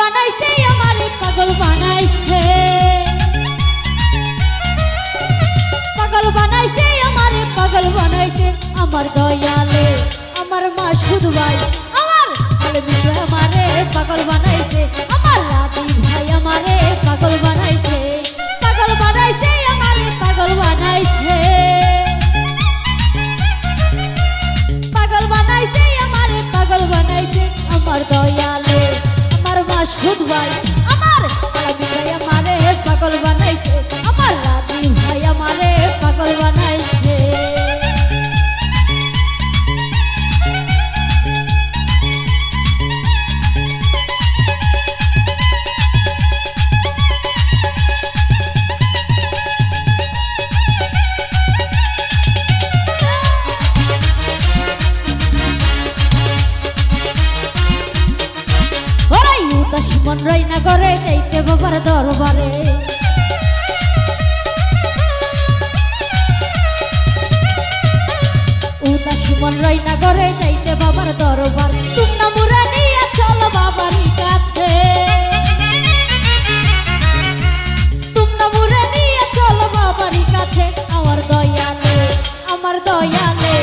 বানাইছে আমারে পাগল বানাইছে, পাগল বানাইছে আমারে পাগল বানাইছে। আমার দয়ালে আমার মাসুদ ভাই আমার আলমি ভাই আমারে পাগল বানাইছে, আমার লাদি ভাই আমারে পাগল বানাইছে, পাগল বানাইছে আমারে পাগল বানাইছে, পাগল বানাইছে আমারে পাগল বানাইছে। আমার দয়ালে আমার মাসুদ ভাই আমার আলমি ভাই আমারে পাগল বানাইছে, আমার লাদি ভাই আমারে পাগল বানাইছে। উদাসী মন রাইনা করে যাইতে বাবার দরবারে, উদাসী মন রাইনা করে যাইতে বাবার দরবার। তোমরা মুরা নিয়ে চল বাবারই কাছে, তোমরা মুরা নিয়ে চল বাবারই কাছে। আমার দয়ালে আমার দয়ালে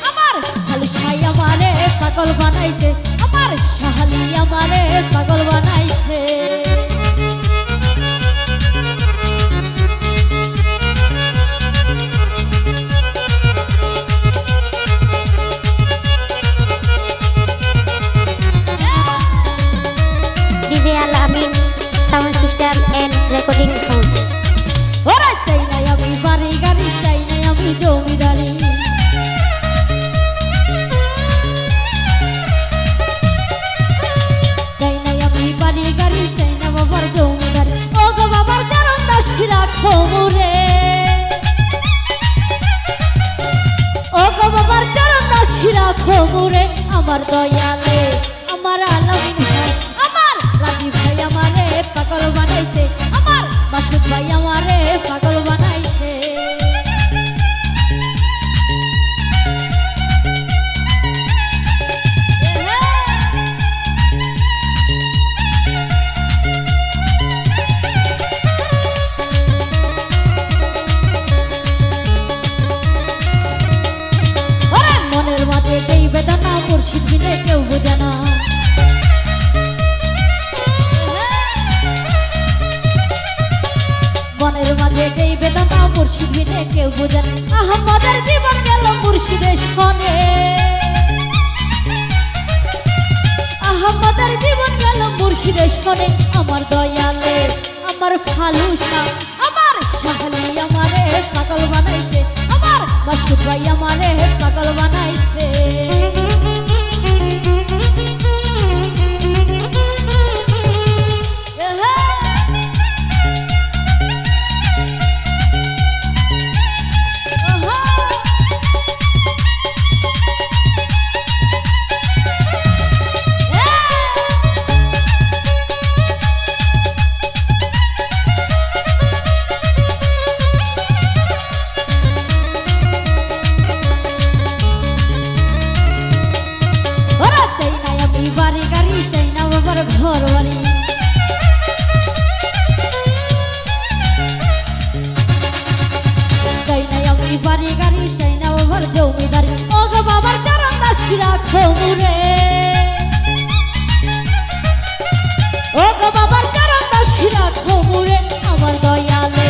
আমার খালি সাই আমারে পাগল বানাইছে, আমার শাহালি আমারে পাগল বানাইছে। DJ Al Amin Sound System and Recording House. ওরা চাই নাই আমি বাড়ি গাড়ি, চাই নাই আমি জমিদারি, চাই নাই আমি বাড়ি গাড়ি, চাই না বাবার জমিদারি। ও গো বাবার চরণ দাসী রাখো মোরে, ও গো বাবার চরণ দাসী রাখো মোরে। আমার দয়ালে আমার আলমিন ভাই আমার রাজি ভাই আমারে পাগল বানাইছে, আমার মাসুদ ভাই আমারে পাগল বানাইছে। মনের মাঝে এই বেদনা মুর্শিদ বিনে কেউ বোঝে না, মনের মাঝে এই বেদনা মুর্শিদ বিনে কেউ বোঝে না। আহমদের জীবন গেল মুর্শিদের সনে, আহমদের জীবন গেল মুর্শিদের সনে। আমার দয়ালে আমার ফালুসা আমার শাহালি আমারে পাগল বানাইছে, আমার মাসুদ ভাই আমারে পাগল বানাইছে। বাড়ি গাড়ি চাই না বাবার ঘর বাড়ি, চাই না আমি বাড়ি গাড়ি, চাই না বাবার জমিদারি। ও গো বাবার চরণ দাসী রাখো মোরে, ও গো বাবার চরণ দাসী রাখো মোরে। আমার দয়ালে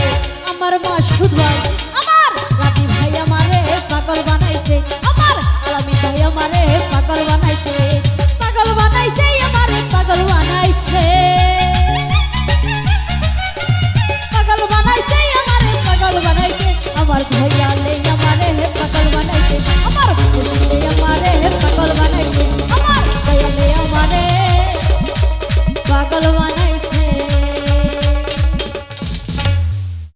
আমার মাসুদ ভাই আমার রাজি ভাই আমারে পাগল বানাইছে, আমার আলমি ভাই আমারে পাগল বানাইছে, পাগল বানাইছে আমারে পাগল বানাইছে, পাগল বানাইছে আমারে পাগল বানাইছে। আমার ভাই